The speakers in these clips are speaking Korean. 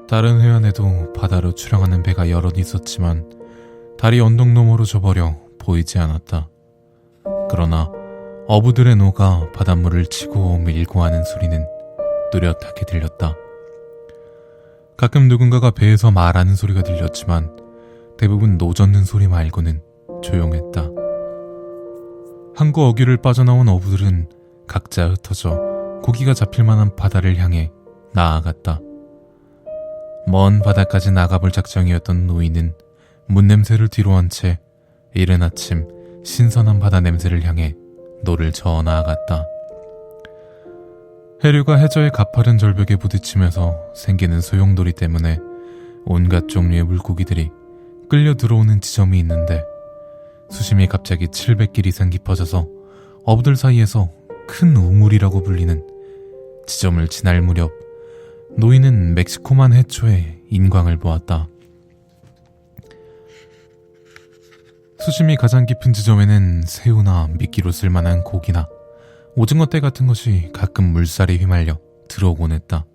다른 해안에도 바다로 출항하는 배가 여럿 있었지만 달이 언덕 너머로 져버려 보이지 않았다. 그러나 어부들의 노가 바닷물을 치고 밀고 하는 소리는 뚜렷하게 들렸다. 가끔 누군가가 배에서 말하는 소리가 들렸지만 대부분 노 젓는 소리 말고는 조용했다. 항구 어귀를 빠져나온 어부들은 각자 흩어져 고기가 잡힐 만한 바다를 향해 나아갔다. 먼 바다까지 나가볼 작정이었던 노인은 문냄새를 뒤로한 채 이른 아침 신선한 바다 냄새를 향해 노를 저어 나아갔다. 해류가 해저의 가파른 절벽에 부딪히면서 생기는 소용돌이 때문에 온갖 종류의 물고기들이 끌려 들어오는 지점이 있는데 수심이 갑자기 700길 이상 깊어져서 어부들 사이에서 큰 우물이라고 불리는 지점을 지날 무렵 노인은 멕시코만 해초에 인광을 보았다. 수심이 가장 깊은 지점에는 새우나 미끼로 쓸만한 고기나 오징어 떼 같은 것이 가끔 물살에 휘말려 들어오곤 했다.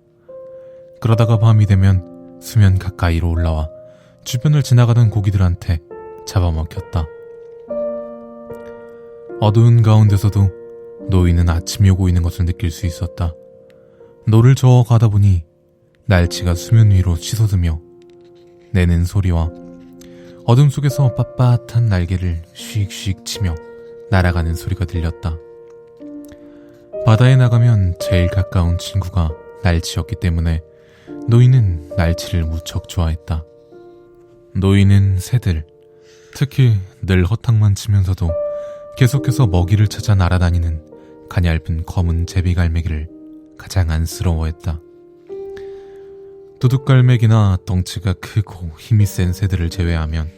그러다가 밤이 되면 수면 가까이로 올라와 주변을 지나가던 고기들한테 잡아먹혔다. 어두운 가운데서도 노인은 아침이 오고 있는 것을 느낄 수 있었다. 노를 저어 가다 보니 날치가 수면 위로 치솟으며 내는 소리와 어둠 속에서 빳빳한 날개를 휙휙 치며 날아가는 소리가 들렸다. 바다에 나가면 제일 가까운 친구가 날치였기 때문에 노인은 날치를 무척 좋아했다. 노인은 새들, 특히 늘 허탕만 치면서도 계속해서 먹이를 찾아 날아다니는 가냘픈 검은 제비갈매기를 가장 안쓰러워했다. 두둑갈매기나 덩치가 크고 힘이 센 새들을 제외하면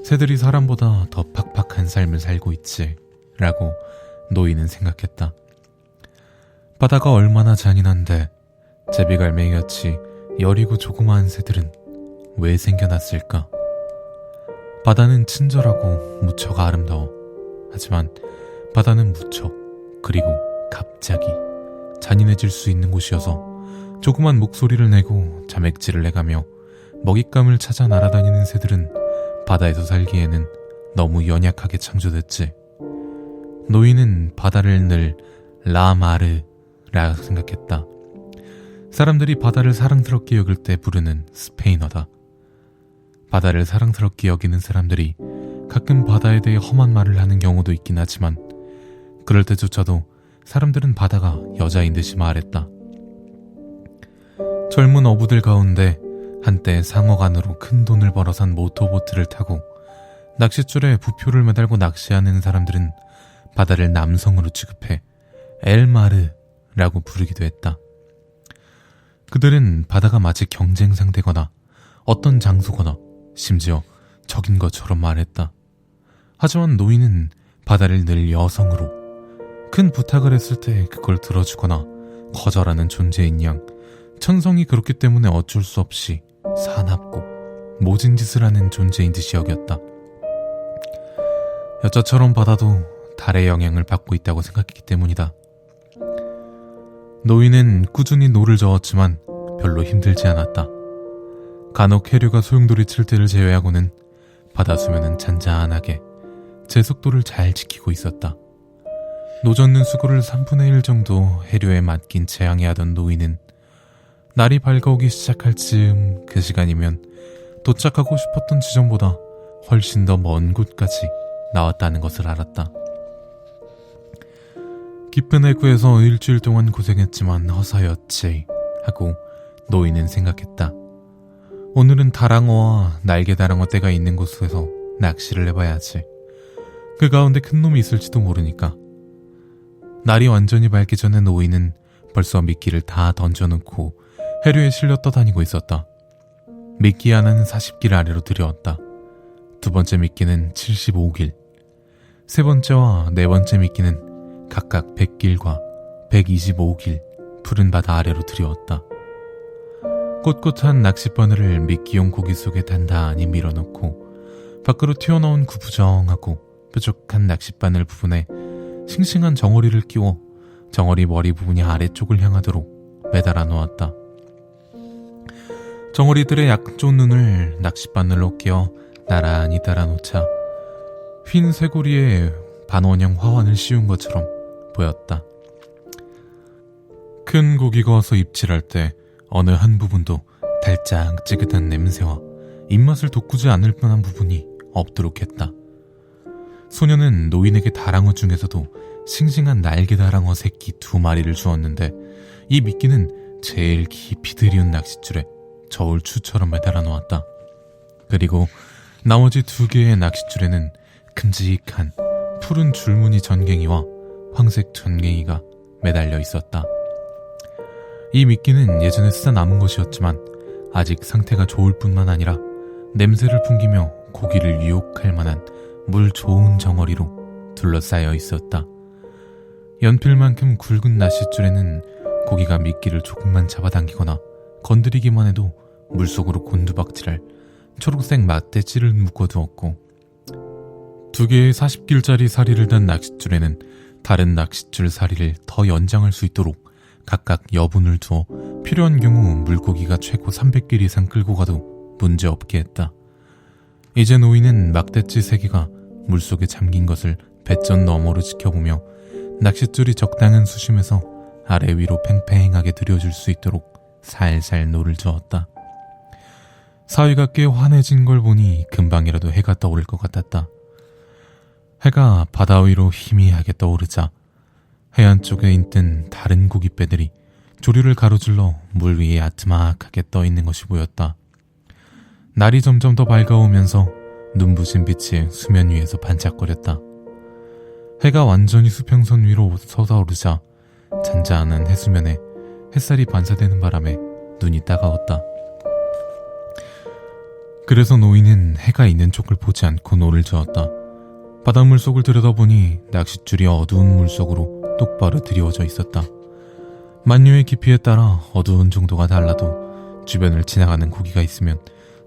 새들이 사람보다 더 팍팍한 삶을 살고 있지 라고 노인은 생각했다. 바다가 얼마나 잔인한데 제비갈매기같이 여리고 조그마한 새들은 왜 생겨났을까? 바다는 친절하고 무척 아름다워. 하지만 바다는 무척 그리고 갑자기 잔인해질 수 있는 곳이어서 조그만 목소리를 내고 자맥질을 해가며 먹잇감을 찾아 날아다니는 새들은 바다에서 살기에는 너무 연약하게 창조됐지. 노인은 바다를 늘 라마르라 생각했다. 사람들이 바다를 사랑스럽게 여길 때 부르는 스페인어다. 바다를 사랑스럽게 여기는 사람들이 가끔 바다에 대해 험한 말을 하는 경우도 있긴 하지만 그럴 때조차도 사람들은 바다가 여자인 듯이 말했다. 젊은 어부들 가운데 한때 상억 안으로 큰 돈을 벌어 산 모터보트를 타고 낚싯줄에 부표를 매달고 낚시하는 사람들은 바다를 남성으로 취급해 엘마르라고 부르기도 했다. 그들은 바다가 마치 경쟁 상대거나 어떤 장소거나 심지어 적인 것처럼 말했다. 하지만 노인은 바다를 늘 여성으로, 큰 부탁을 했을 때 그걸 들어주거나 거절하는 존재인 양 천성이 그렇기 때문에 어쩔 수 없이 사납고 모진 짓을 하는 존재인 듯이 여겼다. 여자처럼 바다도 달의 영향을 받고 있다고 생각했기 때문이다. 노인은 꾸준히 노를 저었지만 별로 힘들지 않았다. 간혹 해류가 소용돌이 칠 때를 제외하고는 바다 수면은 잔잔하게 제 속도를 잘 지키고 있었다. 노젓는 수고를 3분의 1 정도 해류에 맡긴 채 항해하던 노인은 날이 밝아오기 시작할 즈음 그 시간이면 도착하고 싶었던 지점보다 훨씬 더 먼 곳까지 나왔다는 것을 알았다. 깊은 해구에서 일주일 동안 고생했지만 허사였지 하고 노인은 생각했다. 오늘은 다랑어와 날개다랑어 떼가 있는 곳에서 낚시를 해봐야지. 그 가운데 큰 놈이 있을지도 모르니까. 날이 완전히 밝기 전에 노인은 벌써 미끼를 다 던져놓고 해류에 실려 떠다니고 있었다. 미끼 하나는 40길 아래로 들여왔다. 두 번째 미끼는 75길, 세 번째와 네 번째 미끼는 각각 100길과 125길 푸른 바다 아래로 들여왔다. 꼿꼿한 낚싯바늘을 미끼용 고기 속에 단단히 밀어넣고 밖으로 튀어나온 구부정하고 뾰족한 낚싯바늘 부분에 싱싱한 정어리를 끼워 정어리 머리 부분이 아래쪽을 향하도록 매달아 놓았다. 정어리들의 약좋은 눈을 낚싯바늘로 끼워 나란히 달아놓자 흰 쇠고리에 반원형 화환을 씌운 것처럼 보였다. 큰 고기가 와서 입질할 때 어느 한 부분도 달짝지근한 냄새와 입맛을 돋구지 않을 뻔한 부분이 없도록 했다. 소녀는 노인에게 다랑어 중에서도 싱싱한 날개 다랑어 새끼 2마리를 주었는데 이 미끼는 제일 깊이 들이운 낚싯줄에 저울추처럼 매달아 놓았다. 그리고 나머지 2개의 낚싯줄에는 큼직한 푸른 줄무늬 전갱이와 황색 전갱이가 매달려 있었다. 이 미끼는 예전에 쓰다 남은 것이었지만 아직 상태가 좋을 뿐만 아니라 냄새를 풍기며 고기를 유혹할 만한 물 좋은 정어리로 둘러싸여 있었다. 연필만큼 굵은 낚싯줄에는 고기가 미끼를 조금만 잡아당기거나 건드리기만 해도 물속으로 곤두박질할 초록색 막대찌를 묶어두었고 2개의 40길짜리 사리를 단 낚싯줄에는 다른 낚싯줄 사리를 더 연장할 수 있도록 각각 여분을 두어 필요한 경우 물고기가 최고 300길 이상 끌고 가도 문제없게 했다. 이제 노인은 막대찌 3개가 물속에 잠긴 것을 배전 너머로 지켜보며 낚싯줄이 적당한 수심에서 아래 위로 팽팽하게 들여줄 수 있도록 살살 노를 저었다. 사위가 꽤 환해진 걸 보니 금방이라도 해가 떠오를 것 같았다. 해가 바다 위로 희미하게 떠오르자 해안 쪽에 있던 다른 고깃배들이 조류를 가로질러 물 위에 아트막하게 떠있는 것이 보였다. 날이 점점 더 밝아오면서 눈부신 빛이 수면 위에서 반짝거렸다. 해가 완전히 수평선 위로 솟아오르자 잔잔한 해수면에 햇살이 반사되는 바람에 눈이 따가웠다. 그래서 노인은 해가 있는 쪽을 보지 않고 노를 저었다. 바닷물 속을 들여다보니 낚싯줄이 어두운 물속으로 똑바로 드리워져 있었다. 만류의 깊이에 따라 어두운 정도가 달라도 주변을 지나가는 고기가 있으면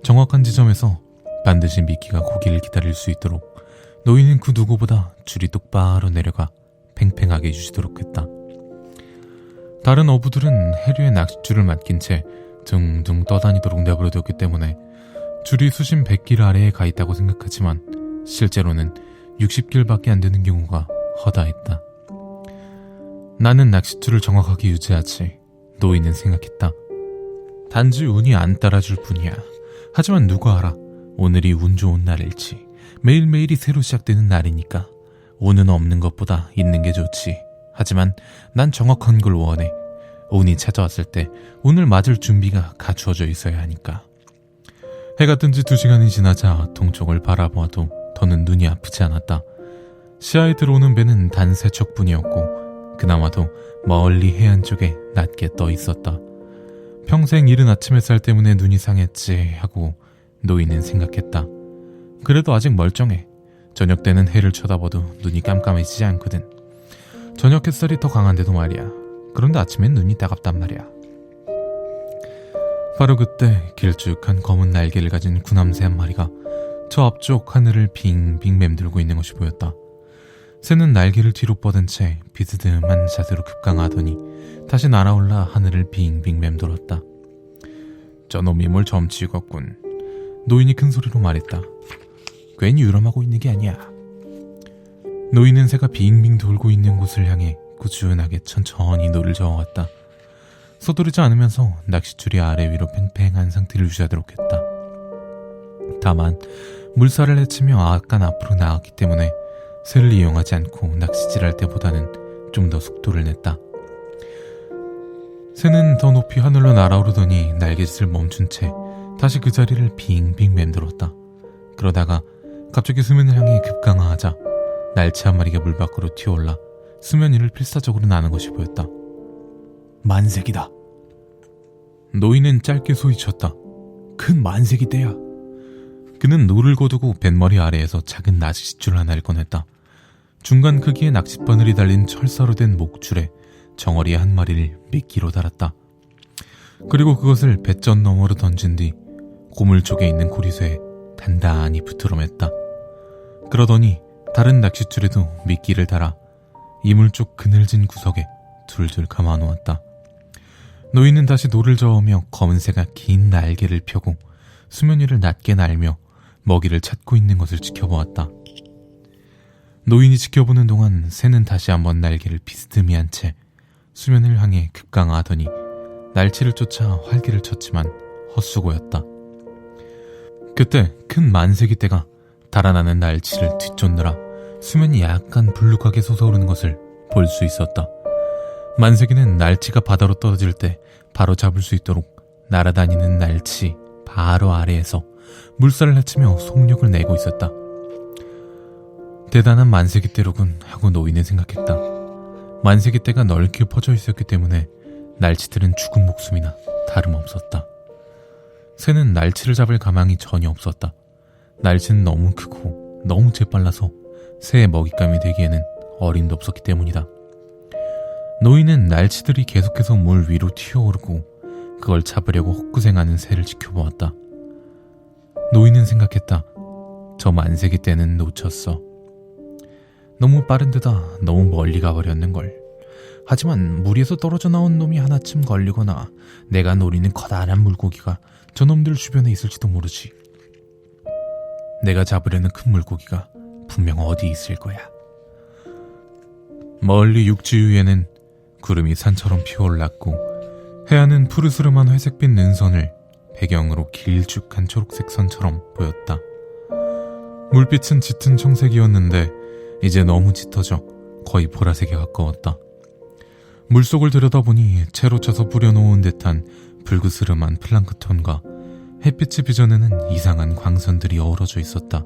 정확한 지점에서 반드시 미끼가 고기를 기다릴 수 있도록 노인은 그 누구보다 줄이 똑바로 내려가 팽팽하게 유지도록 했다. 다른 어부들은 해류에 낚싯줄을 맡긴 채 둥둥 떠다니도록 내버려뒀기 때문에 줄이 수심 100길 아래에 가 있다고 생각하지만 실제로는 60길밖에 안 되는 경우가 허다했다. 나는 낚싯줄을 정확하게 유지하지, 노인은 생각했다. 단지 운이 안 따라줄 뿐이야. 하지만 누가 알아, 오늘이 운 좋은 날일지. 매일매일이 새로 시작되는 날이니까 운은 없는 것보다 있는 게 좋지. 하지만 난 정확한 걸 원해. 운이 찾아왔을 때 운을 맞을 준비가 갖추어져 있어야 하니까. 해가 뜬 지 2시간이 지나자 동쪽을 바라보아도 더는 눈이 아프지 않았다. 시야에 들어오는 배는 단 3척뿐이었고 그나마도 멀리 해안 쪽에 낮게 떠 있었다. 평생 이른 아침 햇살 때문에 눈이 상했지 하고 노인은 생각했다. 그래도 아직 멀쩡해. 저녁 때는 해를 쳐다봐도 눈이 깜깜해지지 않거든. 저녁 햇살이 더 강한데도 말이야. 그런데 아침엔 눈이 따갑단 말이야. 바로 그때 길쭉한 검은 날개를 가진 구남새 한 마리가 저 앞쪽 하늘을 빙빙 맴돌고 있는 것이 보였다. 새는 날개를 뒤로 뻗은 채 비스듬한 자세로 급강하더니 다시 날아올라 하늘을 빙빙 맴돌았다. 저놈이 뭘 점치겠군. 노인이 큰 소리로 말했다. 괜히 유람하고 있는 게 아니야. 노인은 새가 빙빙 돌고 있는 곳을 향해 꾸준하게 천천히 노를 저어왔다. 서두르지 않으면서 낚싯줄이 아래 위로 팽팽한 상태를 유지하도록 했다. 다만 물살을 헤치며 약간 앞으로 나갔기 때문에 새를 이용하지 않고 낚시질할 때보다는 좀 더 속도를 냈다. 새는 더 높이 하늘로 날아오르더니 날개짓을 멈춘 채 다시 그 자리를 빙빙 맴돌았다. 그러다가 갑자기 수면을 향해 급강하하자 날치 한 마리가 물 밖으로 튀어올라 수면 위를 필사적으로 나는 것이 보였다. 만색이다. 노인은 짧게 소리쳤다. 큰 만색이대야. 그는 노를 거두고 뱃머리 아래에서 작은 낚싯줄 하나를 꺼냈다. 중간 크기의 낚싯바늘이 달린 철사로 된 목줄에 정어리 한 마리를 미끼로 달았다. 그리고 그것을 배전 너머로 던진 뒤 고물 쪽에 있는 고리쇠에 단단히 붙들어 맸다. 그러더니 다른 낚싯줄에도 미끼를 달아 이물 쪽 그늘진 구석에 둘둘 감아 놓았다. 노인은 다시 노를 저으며 검은새가 긴 날개를 펴고 수면 위를 낮게 날며 먹이를 찾고 있는 것을 지켜보았다. 노인이 지켜보는 동안 새는 다시 한번 날개를 비스듬히 한 채 수면을 향해 급강하더니 날치를 쫓아 활개를 쳤지만 헛수고였다. 그때 큰 만세기 떼가 달아나는 날치를 뒤쫓느라 수면이 약간 불룩하게 솟아오르는 것을 볼 수 있었다. 만세기는 날치가 바다로 떨어질 때 바로 잡을 수 있도록 날아다니는 날치 바로 아래에서 물살을 헤치며 속력을 내고 있었다. 대단한 만세기 떼로군 하고 노인은 생각했다. 만세기 떼가 넓게 퍼져 있었기 때문에 날치들은 죽은 목숨이나 다름없었다. 새는 날치를 잡을 가망이 전혀 없었다. 날치는 너무 크고 너무 재빨라서 새의 먹잇감이 되기에는 어림도 없었기 때문이다. 노인은 날치들이 계속해서 물 위로 튀어오르고 그걸 잡으려고 헛구생하는 새를 지켜보았다. 노인은 생각했다. 저 만세기 떼는 놓쳤어. 너무 빠른 데다 너무 멀리 가버렸는걸. 하지만 물에서 떨어져 나온 놈이 하나쯤 걸리거나 내가 노리는 커다란 물고기가 저놈들 주변에 있을지도 모르지. 내가 잡으려는 큰 물고기가 분명 어디 있을 거야. 멀리 육지 위에는 구름이 산처럼 피어올랐고 해안은 푸르스름한 회색빛 능선을 배경으로 길쭉한 초록색 선처럼 보였다. 물빛은 짙은 청색이었는데 이제 너무 짙어져 거의 보라색에 가까웠다. 물속을 들여다보니 채로 쳐서 뿌려놓은 듯한 불그스름한 플랑크톤과 햇빛이 빚어내는 이상한 광선들이 어우러져 있었다.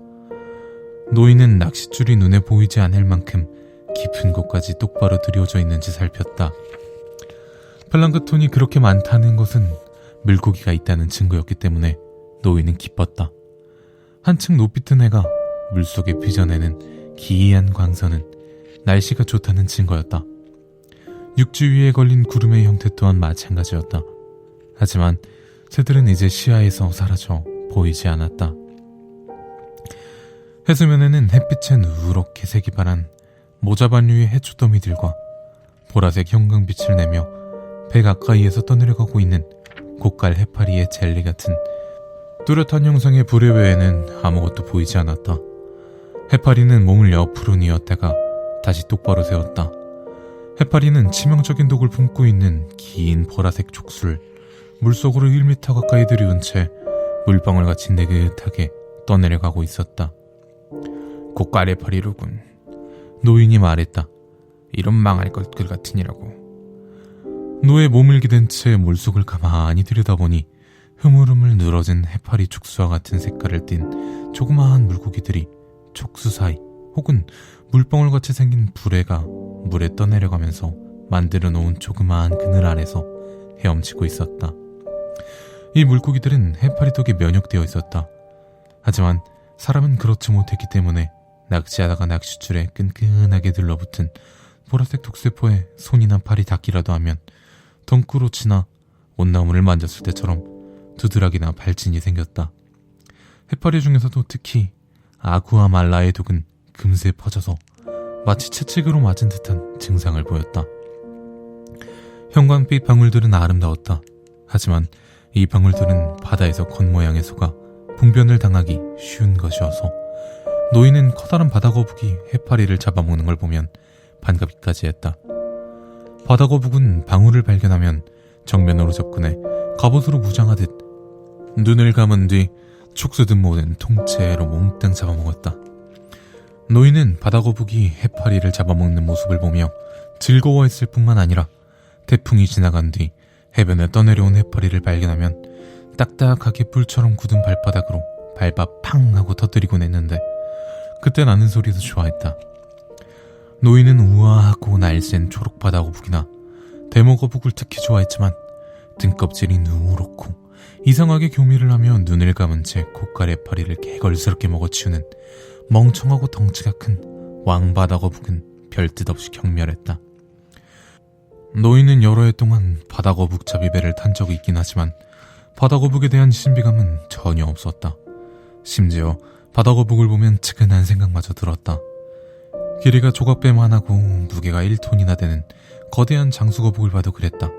노인은 낚싯줄이 눈에 보이지 않을 만큼 깊은 곳까지 똑바로 들여져 있는지 살폈다. 플랑크톤이 그렇게 많다는 것은 물고기가 있다는 증거였기 때문에 노인은 기뻤다. 한층 높이 뜬 해가 물속에 빚어내는 기이한 광선은 날씨가 좋다는 증거였다. 육지 위에 걸린 구름의 형태 또한 마찬가지였다. 하지만 새들은 이제 시야에서 사라져 보이지 않았다. 해수면에는 햇빛에 누렇게 색이 바란 모자반류의 해초더미들과 보라색 형광빛을 내며 배 가까이에서 떠내려가고 있는 고깔 해파리의 젤리 같은 뚜렷한 형상의 부레 외에는 아무것도 보이지 않았다. 해파리는 몸을 옆으로 뉘었다가 다시 똑바로 세웠다. 해파리는 치명적인 독을 품고 있는 긴 보라색 촉수를 물속으로 1m 가까이 들이운 채 물방울같이 느긋하게 떠내려가고 있었다. 고깔 해파리로군. 노인이 말했다. 이런 망할 것들 같으니라고. 노에 몸을 기댄 채 물속을 가만히 들여다보니 흐물흐물 늘어진 해파리 촉수와 같은 색깔을 띤 조그마한 물고기들이 촉수 사이 혹은 물방울같이 생긴 부레가 물에 떠내려가면서 만들어 놓은 조그마한 그늘 아래서 헤엄치고 있었다. 이 물고기들은 해파리 독에 면역되어 있었다. 하지만 사람은 그렇지 못했기 때문에 낚시하다가 낚싯줄에 끈끈하게 들러붙은 보라색 독세포에 손이나 팔이 닿기라도 하면 덩구로 치나 온나무를 만졌을 때처럼 두드러기나 발진이 생겼다. 해파리 중에서도 특히 아구아 말라의 독은 금세 퍼져서 마치 채찍으로 맞은 듯한 증상을 보였다. 형광빛 방울들은 아름다웠다. 하지만 이 방울들은 바다에서 겉모양의 소가 분변을 당하기 쉬운 것이어서 노인은 커다란 바다거북이 해파리를 잡아먹는 걸 보면 반갑기까지 했다. 바다거북은 방울을 발견하면 정면으로 접근해 갑옷으로 무장하듯 눈을 감은 뒤 촉수든 뭐든 통째로 몽땅 잡아먹었다. 노인은 바다거북이 해파리를 잡아먹는 모습을 보며 즐거워했을 뿐만 아니라 태풍이 지나간 뒤 해변에 떠내려온 해파리를 발견하면 딱딱하게 뿔처럼 굳은 발바닥으로 밟아 팡 하고 터뜨리곤 했는데 그때 나는 소리도 좋아했다. 노인은 우아하고 날쌘 초록바다거북이나 대머거북을 특히 좋아했지만 등껍질이 누렇고 이상하게 교미를 하며 눈을 감은 채 고깔 해파리를 개걸스럽게 먹어치우는 멍청하고 덩치가 큰 왕바다거북은 별뜻 없이 경멸했다. 노인은 여러 해 동안 바다거북 잡이배를 탄 적이 있긴 하지만 바다거북에 대한 신비감은 전혀 없었다. 심지어 바다거북을 보면 측은한 생각마저 들었다. 길이가 조각배만하고 무게가 1톤이나 되는 거대한 장수거북을 봐도 그랬다.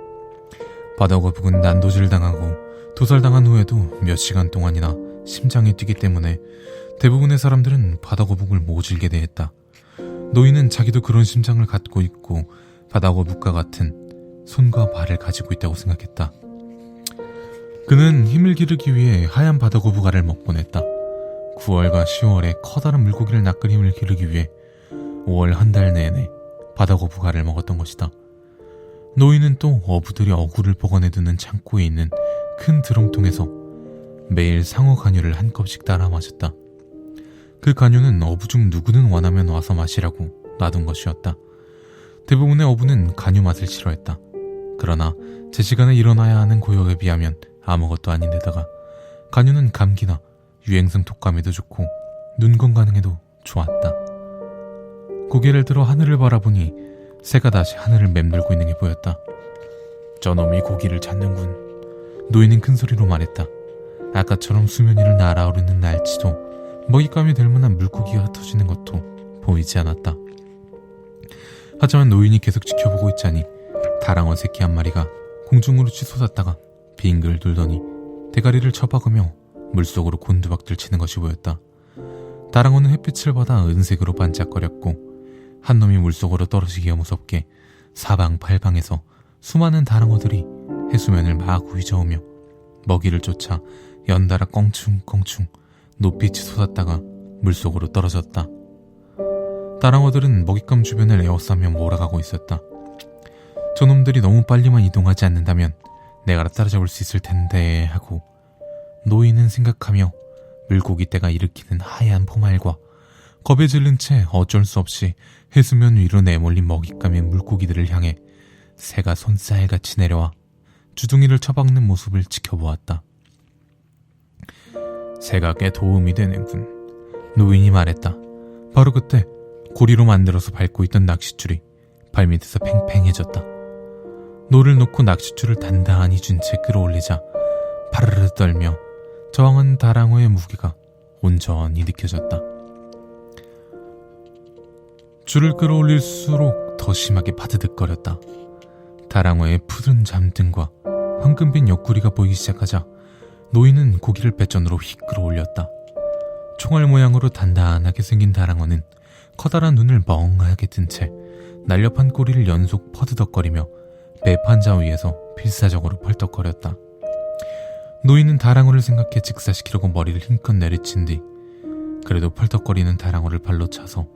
바다거북은 난도질 당하고 도살당한 후에도 몇 시간 동안이나 심장이 뛰기 때문에 대부분의 사람들은 바다거북을 모질게 대했다. 노인은 자기도 그런 심장을 갖고 있고 바다거북과 같은 손과 발을 가지고 있다고 생각했다. 그는 힘을 기르기 위해 하얀 바다거북 알을 먹곤 했다. 9월과 10월에 커다란 물고기를 낚을 힘을 기르기 위해 5월 한 달 내내 바다거북 알을 먹었던 것이다. 노인은 또 어부들이 어구를 보관해두는 창고에 있는 큰 드럼통에서 매일 상어 간유를 한 컵씩 따라 마셨다. 그 간유는 어부 중 누구는 원하면 와서 마시라고 놔둔 것이었다. 대부분의 어부는 간유 맛을 싫어했다. 그러나 제 시간에 일어나야 하는 고역에 비하면 아무것도 아닌데다가 간유는 감기나 유행성 독감에도 좋고 눈 건강에도 좋았다. 고개를 들어 하늘을 바라보니 새가 다시 하늘을 맴돌고 있는 게 보였다. 저놈이 고기를 찾는군. 노인은 큰 소리로 말했다. 아까처럼 수면 위를 날아오르는 날치도 먹잇감이 될 만한 물고기가 흩어지는 것도 보이지 않았다. 하지만 노인이 계속 지켜보고 있자니 다랑어 새끼 한 마리가 공중으로 치솟았다가 빙글 돌더니 대가리를 쳐박으며 물속으로 곤두박질 치는 것이 보였다. 다랑어는 햇빛을 받아 은색으로 반짝거렸고 한 놈이 물속으로 떨어지기가 무섭게 사방팔방에서 수많은 다랑어들이 해수면을 마구 휘저으며 먹이를 쫓아 연달아 껑충껑충 높이 치솟았다가 물속으로 떨어졌다. 다랑어들은 먹잇감 주변을 에워싸며 몰아가고 있었다. 저놈들이 너무 빨리만 이동하지 않는다면 내가 따라잡을 수 있을 텐데 하고 노인은 생각하며 물고기 떼가 일으키는 하얀 포말과 겁에 질린 채 어쩔 수 없이 해수면 위로 내몰린 먹잇감의 물고기들을 향해 새가 손살같이 내려와 주둥이를 쳐박는 모습을 지켜보았다. 새가 꽤 도움이 되는군. 노인이 말했다. 바로 그때 고리로 만들어서 밟고 있던 낚싯줄이 발밑에서 팽팽해졌다. 노를 놓고 낚싯줄을 단단히 준 채 끌어올리자 파르르 떨며 저항한 다랑어의 무게가 온전히 느껴졌다. 줄을 끌어올릴수록 더 심하게 파드득거렸다. 다랑어의 푸른 잠등과 황금빛 옆구리가 보이기 시작하자 노인은 고기를 배전으로 휙 끌어올렸다. 총알 모양으로 단단하게 생긴 다랑어는 커다란 눈을 멍하게 뜬 채 날렵한 꼬리를 연속 퍼드덕거리며 배판자 위에서 필사적으로 펄떡거렸다. 노인은 다랑어를 생각해 직사시키려고 머리를 힘껏 내리친 뒤 그래도 펄떡거리는 다랑어를 발로 차서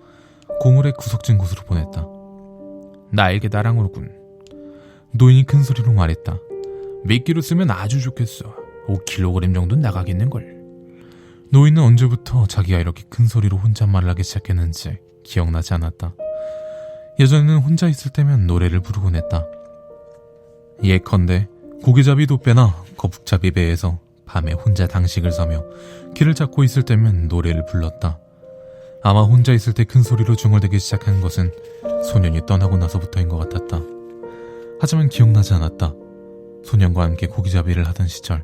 고물의 구석진 곳으로 보냈다. 날개 다랑어로군. 노인이 큰 소리로 말했다. 미끼로 쓰면 아주 좋겠어. 5kg 정도는 나가겠는걸. 노인은 언제부터 자기가 이렇게 큰 소리로 혼잣말을 하기 시작했는지 기억나지 않았다. 예전에는 혼자 있을 때면 노래를 부르곤 했다. 예컨대 고기잡이 돛배나 거북잡이 배에서 밤에 혼자 당식을 서며 길을 찾고 있을 때면 노래를 불렀다. 아마 혼자 있을 때 큰 소리로 중얼대기 시작한 것은 소년이 떠나고 나서부터인 것 같았다. 하지만 기억나지 않았다. 소년과 함께 고기잡이를 하던 시절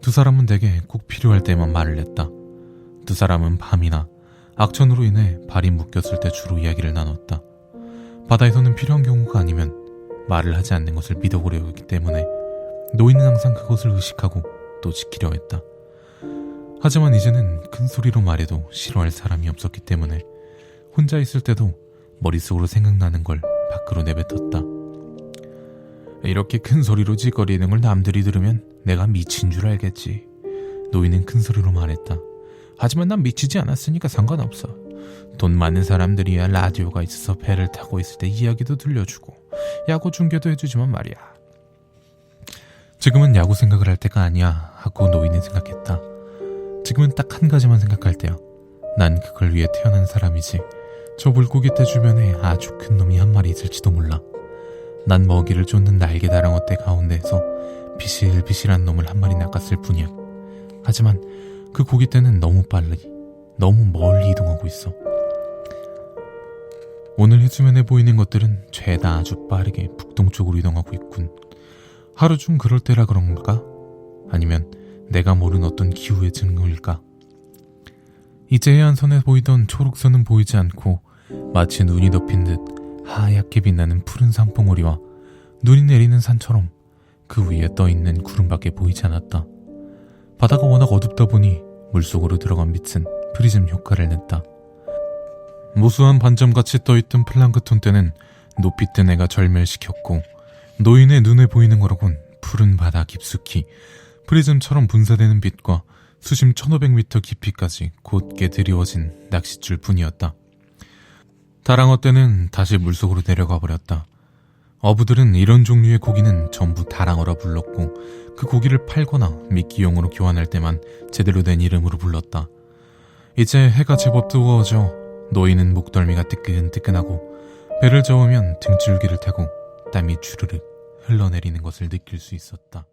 두 사람은 대개 꼭 필요할 때만 말을 했다. 두 사람은 밤이나 악천후로 인해 발이 묶였을 때 주로 이야기를 나눴다. 바다에서는 필요한 경우가 아니면 말을 하지 않는 것을 믿어보려 했기 때문에 노인은 항상 그것을 의식하고 또 지키려 했다. 하지만 이제는 큰 소리로 말해도 싫어할 사람이 없었기 때문에 혼자 있을 때도 머릿속으로 생각나는 걸 밖으로 내뱉었다. 이렇게 큰 소리로 짓거리는 걸 남들이 들으면 내가 미친 줄 알겠지. 노인은 큰 소리로 말했다. 하지만 난 미치지 않았으니까 상관없어. 돈 많은 사람들이야 라디오가 있어서 배를 타고 있을 때 이야기도 들려주고 야구 중계도 해주지만 말이야. 지금은 야구 생각을 할 때가 아니야 하고 노인은 생각했다. 지금은 딱 한 가지만 생각할 때야. 난 그걸 위해 태어난 사람이지. 저 물고기 떼 주변에 아주 큰 놈이 한 마리 있을지도 몰라. 난 먹이를 쫓는 날개 다랑어 떼 가운데에서 비실비실한 놈을 한 마리 낚았을 뿐이야. 하지만 그 고기 떼는 너무 빨리, 너무 멀리 이동하고 있어. 오늘 해수면에 보이는 것들은 죄다 아주 빠르게 북동쪽으로 이동하고 있군. 하루 중 그럴 때라 그런 걸까? 아니면 내가 모르는 어떤 기후의 증거일까? 이제 해안선에 보이던 초록선은 보이지 않고 마치 눈이 덮인 듯 하얗게 빛나는 푸른 산봉우리와 눈이 내리는 산처럼 그 위에 떠있는 구름밖에 보이지 않았다. 바다가 워낙 어둡다 보니 물속으로 들어간 빛은 프리즘 효과를 냈다. 무수한 반점같이 떠있던 플랑크톤 떼는 높이 뜬 해가 절멸시켰고 노인의 눈에 보이는 거라곤 푸른 바다 깊숙이 프리즘처럼 분사되는 빛과 수심 1500m 깊이까지 곧게 드리워진 낚싯줄 뿐이었다. 다랑어 떼는 다시 물속으로 내려가 버렸다. 어부들은 이런 종류의 고기는 전부 다랑어라 불렀고 그 고기를 팔거나 미끼용으로 교환할 때만 제대로 된 이름으로 불렀다. 이제 해가 제법 뜨거워져 노인은 목덜미가 뜨끈뜨끈하고 배를 저으면 등줄기를 타고 땀이 주르륵 흘러내리는 것을 느낄 수 있었다.